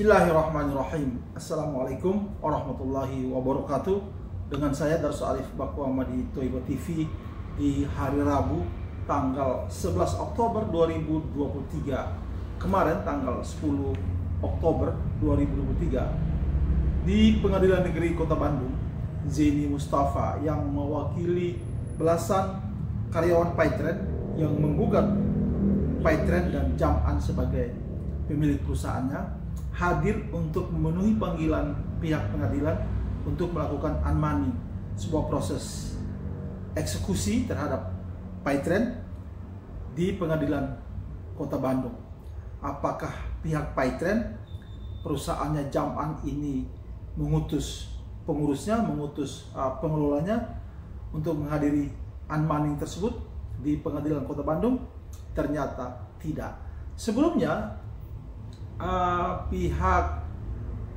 Bismillahirrahmanirrahim. Assalamualaikum warahmatullahi wabarakatuh. Dengan saya Darso Arif Bakwama di Toibo TV di hari Rabu tanggal 11 Oktober 2023. Kemarin tanggal 10 Oktober 2023 di Pengadilan Negeri Kota Bandung, Zeni Mustafa yang mewakili belasan karyawan Paytren yang menggugat Paytren dan Jam-an sebagai pemilik perusahaannya hadir untuk memenuhi panggilan pihak pengadilan untuk melakukan unmanning, sebuah proses eksekusi terhadap Paytren di Pengadilan Kota Bandung. Apakah pihak Paytren, perusahaannya Jam-an ini mengutus pengurusnya, mengutus pengelolanya untuk menghadiri unmanning tersebut di Pengadilan Kota Bandung? Ternyata tidak. Sebelumnya pihak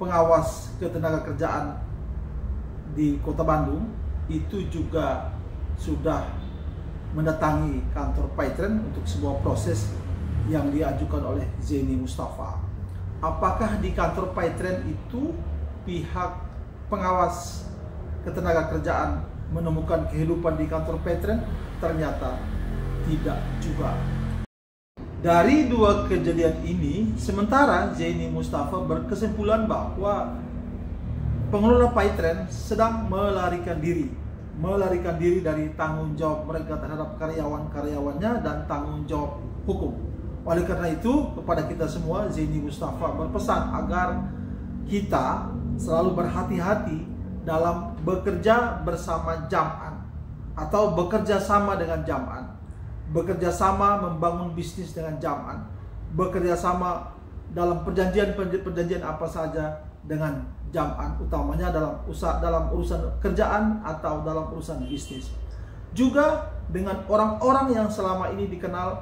pengawas ketenagakerjaan di Kota Bandung itu juga sudah mendatangi kantor Paytren untuk sebuah proses yang diajukan oleh Zeni Mustafa. Apakah di kantor Paytren itu pihak pengawas ketenagakerjaan menemukan kehidupan di kantor Paytren? Ternyata tidak juga. Dari dua kejadian ini, sementara Zeni Mustafa berkesimpulan bahwa pengelola Paytren sedang melarikan diri dari tanggung jawab mereka terhadap karyawan-karyawannya dan tanggung jawab hukum. Oleh karena itu, kepada kita semua, Zeni Mustafa berpesan agar kita selalu berhati-hati dalam bekerja bersama Jam-an atau bekerja sama dengan Jam-an. Bekerja sama membangun bisnis dengan Jam-an, bekerja sama dalam perjanjian apa saja dengan Jam-an, utamanya dalam urusan kerjaan atau dalam urusan bisnis. Juga dengan orang-orang yang selama ini dikenal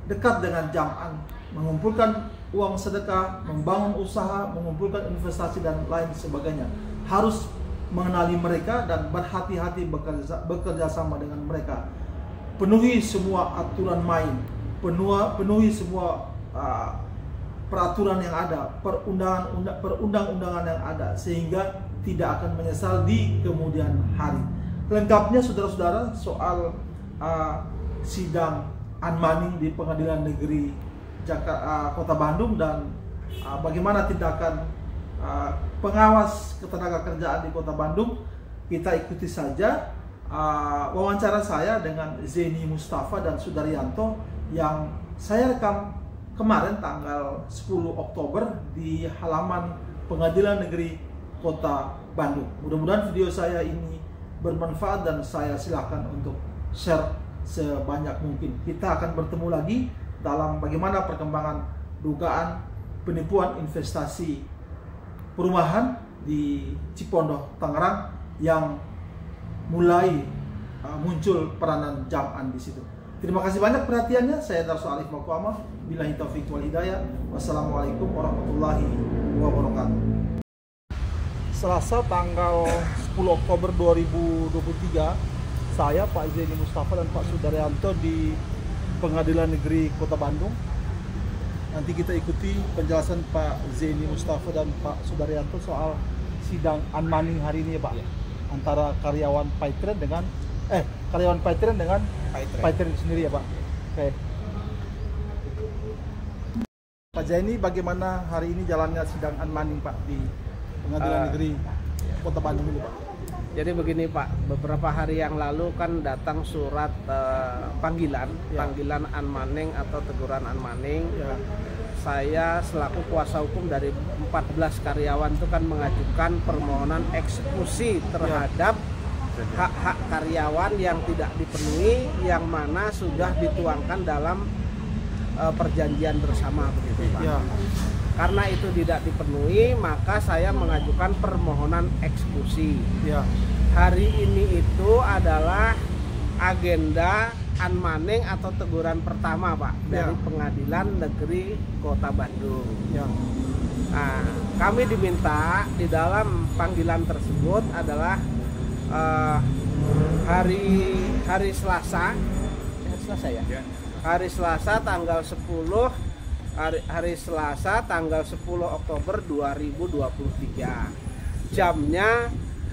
dekat dengan Jam-an, mengumpulkan uang sedekah, membangun usaha, mengumpulkan investasi dan lain sebagainya. Harus mengenali mereka dan berhati-hati bekerja sama dengan mereka. Penuhi semua aturan main, penuhi semua peraturan yang ada, perundang-undangan yang ada, sehingga tidak akan menyesal di kemudian hari. Lengkapnya saudara-saudara soal sidang unmanning di Pengadilan Negeri Kota Bandung dan bagaimana tindakan pengawas ketenagakerjaan di Kota Bandung, kita ikuti saja wawancara saya dengan Zeni Mustafa dan Sudaryanto yang saya rekam kemarin tanggal 10 Oktober di halaman Pengadilan Negeri Kota Bandung. Mudah-mudahan video saya ini bermanfaat dan saya silakan untuk share sebanyak mungkin. Kita akan bertemu lagi dalam bagaimana perkembangan dugaan penipuan investasi perumahan di Cipondoh, Tangerang yang mulai muncul peranan Jam-an di situ. Terima kasih banyak perhatiannya. Saya Darso Arif Bakwama. Billahi taufiq wal hidayah. Wassalamualaikum warahmatullahi wabarakatuh. Selasa tanggal 10 Oktober 2023, saya Pak Zeni Mustafa dan Pak Sudaryanto di Pengadilan Negeri Kota Bandung. Nanti kita ikuti penjelasan Pak Zeni Mustafa dan Pak Sudaryanto soal sidang unmanning hari ini ya Pak. Antara karyawan Paytren dengan Paytren sendiri ya Pak. Oke. Pak Zeni, bagaimana hari ini jalannya sidang unmanning Pak di Pengadilan Negeri Kota Bandung ini Pak? Jadi begini Pak, beberapa hari yang lalu kan datang surat panggilan unmanning atau teguran unmanning. Ya. Saya selaku kuasa hukum dari 14 karyawan itu kan mengajukan permohonan eksekusi terhadap hak-hak karyawan yang tidak dipenuhi, yang mana sudah dituangkan dalam perjanjian bersama begitu Pak. Ya. Karena itu tidak dipenuhi, maka saya mengajukan permohonan eksekusi. Ya. Hari ini itu adalah agenda unmanning atau teguran pertama Pak dari Pengadilan Negeri Kota Bandung. Ya. Nah, kami diminta di dalam panggilan tersebut adalah hari Selasa ya. Hari Selasa tanggal 10 hari Selasa tanggal 10 Oktober 2023. Jamnya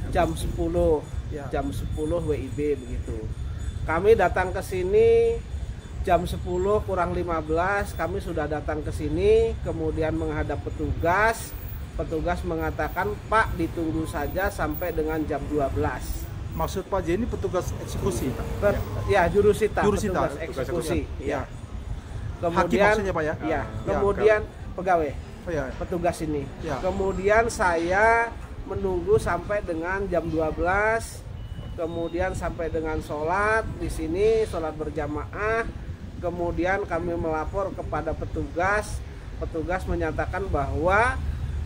jam 10, Ya. jam 10 WIB begitu. Kami datang ke sini jam 10 kurang 15, kami sudah datang ke sini, kemudian menghadap petugas. Petugas mengatakan, "Pak, ditunggu saja sampai dengan jam 12." Maksud Pak J ini petugas eksekusi? Ya, jurusita, Jurusita, petugas eksekusi. Ya. Ya. Hakim Kemudian, maksudnya Pak ya? ya, Ya, kemudian pegawai, Oh, ya. petugas ini. Ya. Kemudian saya menunggu sampai dengan jam 12, kemudian sampai dengan sholat di sini, sholat berjamaah. Kemudian kami melapor kepada petugas. Petugas menyatakan bahwa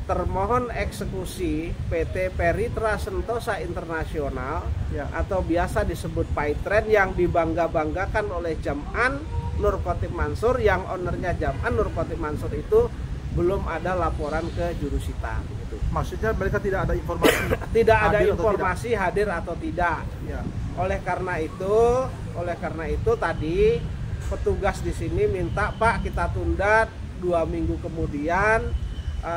termohon eksekusi PT Peritra Sentosa Internasional, Ya. atau biasa disebut Paitren, yang dibangga-banggakan oleh Jam'an Nur Khatib Mansur, yang ownernya Jam'an Nur Khatib Mansur itu belum ada laporan ke jurusita gitu. Maksudnya mereka tidak ada informasi? Tidak ada Hadir atau informasi hadir atau tidak. Ya. Oleh karena itu tadi petugas di sini minta, "Pak, kita tunda 2 minggu kemudian,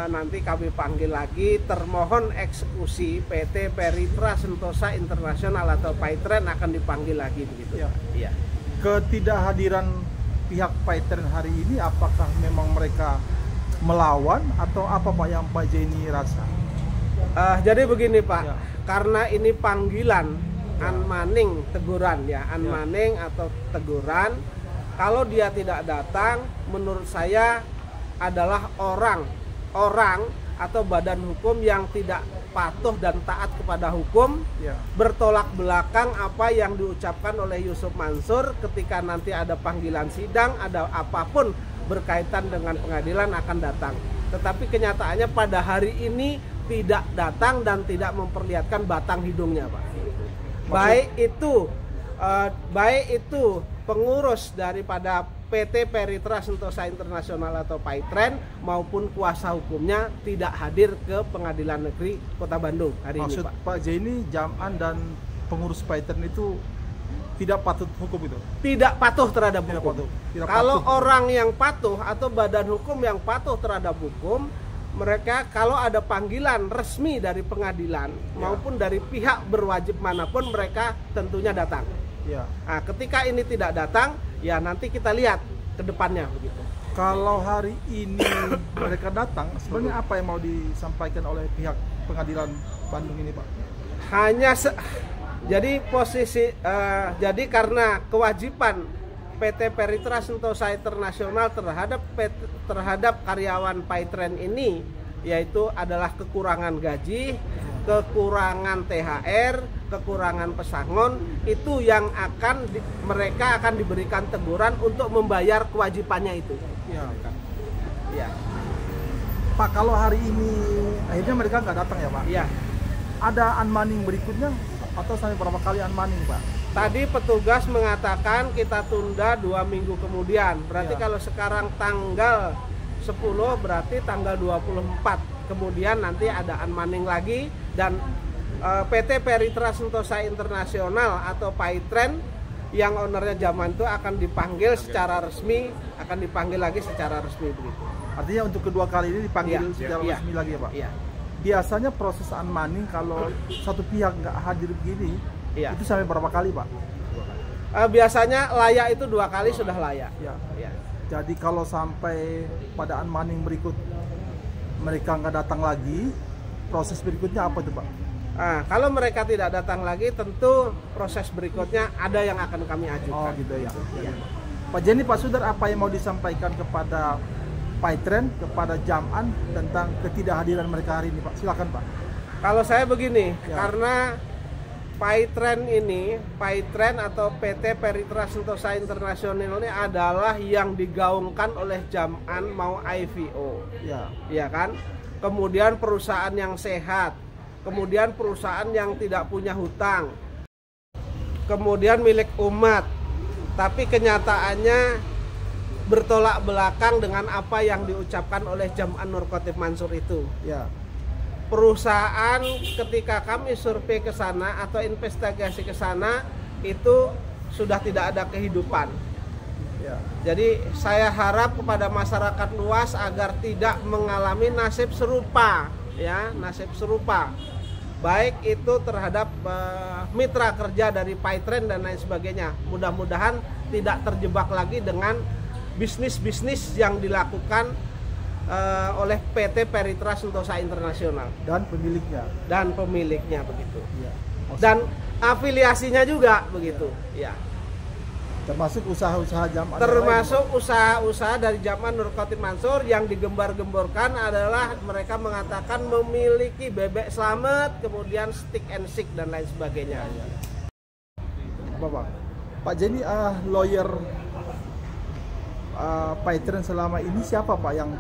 nanti kami panggil lagi termohon eksekusi PT Peritra Sentosa Internasional atau Paitren akan dipanggil lagi," begitu. Ya. Iya. Ketidakhadiran pihak Paitren hari ini apakah memang mereka melawan atau apa Pak yang Pak J ini rasa? Jadi begini Pak, Ya. karena ini panggilan unmanning teguran ya, unmanning atau teguran. Kalau dia tidak datang, menurut saya adalah orang atau badan hukum yang tidak patuh dan taat kepada hukum, Ya. bertolak belakang apa yang diucapkan oleh Yusuf Mansur ketika nanti ada panggilan sidang, ada apapun berkaitan dengan pengadilan akan datang. Tetapi kenyataannya pada hari ini tidak datang dan tidak memperlihatkan batang hidungnya, Pak. Baik itu pengurus daripada PT Peritra Sentosa Internasional atau Paitren maupun kuasa hukumnya tidak hadir ke Pengadilan Negeri Kota Bandung hari Maksud ini, Pak. Pak J ini Jam'an dan pengurus Paitren itu tidak patut hukum itu? Tidak patuh terhadap Tidak hukum. patuh. Tidak Kalau patuh. orang yang patuh atau badan hukum yang patuh terhadap hukum, mereka kalau ada panggilan resmi dari pengadilan maupun dari pihak berwajib manapun, mereka tentunya datang. Ya. Nah, ketika ini tidak datang, ya nanti kita lihat ke depannya begitu. Kalau hari ini mereka datang, sebenarnya apa yang mau disampaikan oleh pihak pengadilan Bandung ini, Pak? Jadi karena kewajiban PT Peritra Sentosa Internasional terhadap karyawan Paitren ini, yaitu adalah kekurangan gaji, kekurangan THR, kekurangan pesangon, itu yang mereka akan diberikan teguran untuk membayar kewajibannya itu. Ya. Ya, Pak, kalau hari ini akhirnya mereka nggak datang ya, Pak? iya. Ada unmanning berikutnya atau sampai berapa kali unmanning, Pak? Tadi petugas mengatakan kita tunda 2 minggu kemudian. Berarti Ya. kalau sekarang tanggal 10, berarti tanggal 24. Kemudian nanti ada unmanning lagi, dan PT Peritra Sentosa Internasional atau Paitren yang ownernya Jaman itu akan dipanggil secara resmi, akan dipanggil lagi secara resmi begitu. Artinya untuk kedua kali ini dipanggil secara Iya. resmi lagi ya, Pak? Iya. Biasanya proses unmanning kalau satu pihak nggak hadir begini, Iya. itu sampai berapa kali, Pak? Biasanya layak itu 2 kali sudah layak. Ya. Ya. Jadi kalau sampai pada unmanning berikut mereka nggak datang lagi, proses berikutnya apa tuh, Pak? Nah, kalau mereka tidak datang lagi, tentu proses berikutnya ada yang akan kami ajukan. Oh gitu ya. Iya. Pak Jenny, Pak Sudar, apa yang mau disampaikan kepada Paitren, kepada Jam'an tentang ketidakhadiran mereka hari ini, Pak? Silakan, Pak. Kalau saya begini, Ya. karena Paitren atau PT Peritra Sentosa Internasional ini adalah yang digaungkan oleh Jam'an mau IVO, Ya. ya kan? Kemudian perusahaan yang sehat, kemudian perusahaan yang tidak punya hutang, kemudian milik umat. Tapi kenyataannya bertolak belakang dengan apa yang diucapkan oleh Jam'an Nur Khatib Mansur itu. Ya. Perusahaan ketika kami survei ke sana atau investigasi ke sana, itu sudah tidak ada kehidupan. Ya. Jadi saya harap kepada masyarakat luas agar tidak mengalami nasib serupa, ya, nasib serupa. Baik itu terhadap mitra kerja dari Paytren dan lain sebagainya. Mudah-mudahan tidak terjebak lagi dengan bisnis-bisnis yang dilakukan oleh PT Peritra Sentosa Internasional Dan pemiliknya begitu. ya. Dan afiliasinya juga begitu, ya. Termasuk usaha-usaha Jam Termasuk usaha-usaha dari Jaman Nur Khotin Mansur yang digembar-gemborkan adalah mereka mengatakan memiliki bebek slamet, kemudian stick and stick dan lain sebagainya. Ya. Bapak, Pak Jenny lawyer Paytren selama ini siapa Pak yang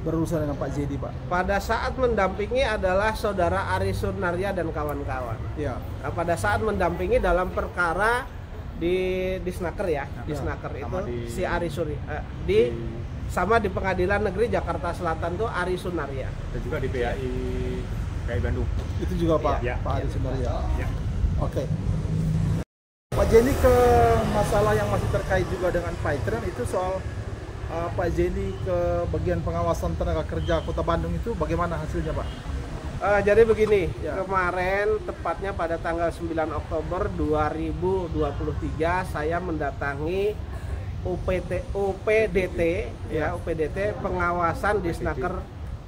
berurusan dengan Pak Jenny, Pak? Pada saat mendampingi adalah saudara Ari Sunaria dan kawan-kawan. Ya. Nah, pada saat mendampingi dalam perkara di Snaker ya, di Snaker itu si Ari Suri sama di Pengadilan Negeri Jakarta Selatan tuh Ari Sunaria. Dan juga di PAI Bandung. Itu juga Pak, Ya. Pak Ari Sunaria. Ya. Oke. Pak Jenny, ke masalah yang masih terkait juga dengan Paytren itu soal Pak Jenny ke bagian pengawasan tenaga kerja Kota Bandung itu bagaimana hasilnya Pak? Jadi begini, Ya. kemarin tepatnya pada tanggal 9 Oktober 2023 saya mendatangi UPDT ya, UPDT pengawasan di Snaker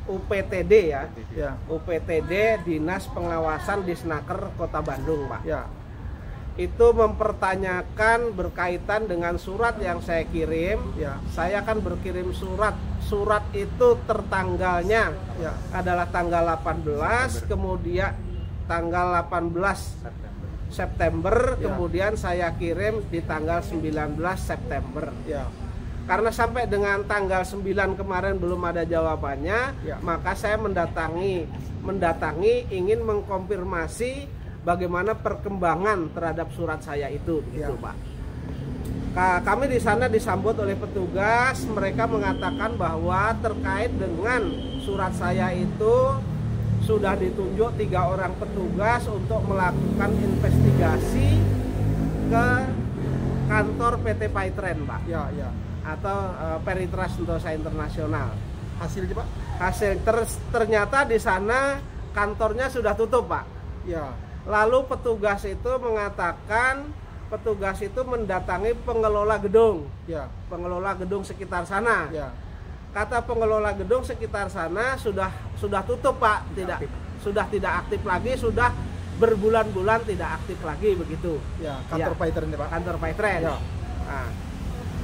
UPTD ya. Ya. UPTD Dinas Pengawasan di Snaker Kota Bandung, Pak. Ya. Itu mempertanyakan berkaitan dengan surat yang saya kirim. Ya. Saya kan berkirim surat. Surat itu tertanggalnya Ya. adalah tanggal 18, kemudian tanggal 18 September, Ya. kemudian saya kirim di tanggal 19 September. Ya. Karena sampai dengan tanggal 9 kemarin belum ada jawabannya, Ya. maka saya mendatangi ingin mengkonfirmasi bagaimana perkembangan terhadap surat saya itu, begitu Ya. Pak. Kami di sana disambut oleh petugas, mereka mengatakan bahwa terkait dengan surat saya itu sudah ditunjuk 3 orang petugas untuk melakukan investigasi ke kantor PT Paytren, Pak, Ya. Ya. atau Peritra Sentosa Internasional. Hasilnya Pak? Ternyata di sana kantornya sudah tutup, Pak. Ya. Lalu petugas itu mengatakan, petugas itu mendatangi pengelola gedung, Ya. pengelola gedung sekitar sana. Ya. Kata pengelola gedung sekitar sana sudah tutup, Pak, sudah tidak aktif lagi, sudah berbulan-bulan tidak aktif lagi, begitu. Ya. Kantor Ya. Paytren ya Pak? Kantor Paytren. Ya. Nah,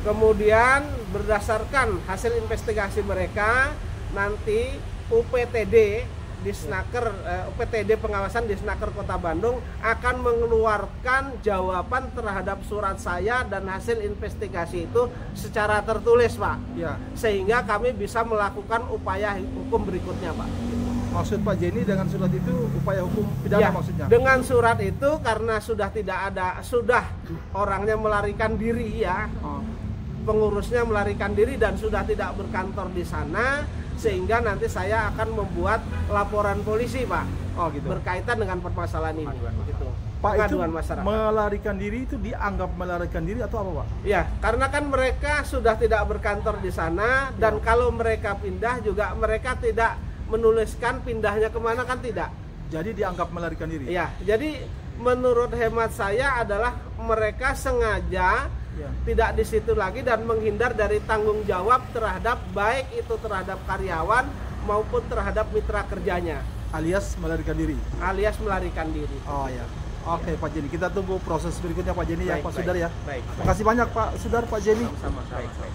kemudian berdasarkan hasil investigasi mereka, nanti UPTD di Snaker, UPTD pengawasan di Snaker Kota Bandung akan mengeluarkan jawaban terhadap surat saya dan hasil investigasi itu secara tertulis, Pak. Ya. Sehingga kami bisa melakukan upaya hukum berikutnya, Pak. Maksud Pak Jenny dengan surat itu upaya hukum pidana Ya, maksudnya? dengan surat itu karena sudah tidak ada, sudah orangnya melarikan diri ya, Oh. pengurusnya melarikan diri dan sudah tidak berkantor di sana, sehingga nanti saya akan membuat laporan polisi, Pak, Oh gitu. berkaitan dengan permasalahan ini. Gitu. Pak, itu Pengaduan masyarakat. melarikan diri itu dianggap melarikan diri atau apa Pak? Ya, karena kan mereka sudah tidak berkantor di sana, dan kalau mereka pindah juga mereka tidak menuliskan pindahnya kemana, kan tidak. Jadi dianggap melarikan diri? Ya, jadi menurut hemat saya adalah mereka sengaja Ya. tidak di situ lagi dan menghindar dari tanggung jawab terhadap baik itu terhadap karyawan maupun terhadap mitra kerjanya, Alias melarikan diri? alias melarikan diri. Oh ya. Oke Pak Jenny, kita tunggu proses berikutnya Pak Jenny ya Baik, Pak baik. Sudar ya. Baik. Terima kasih banyak Pak Sudar, Pak Jenny. Sama-sama. Baik, baik.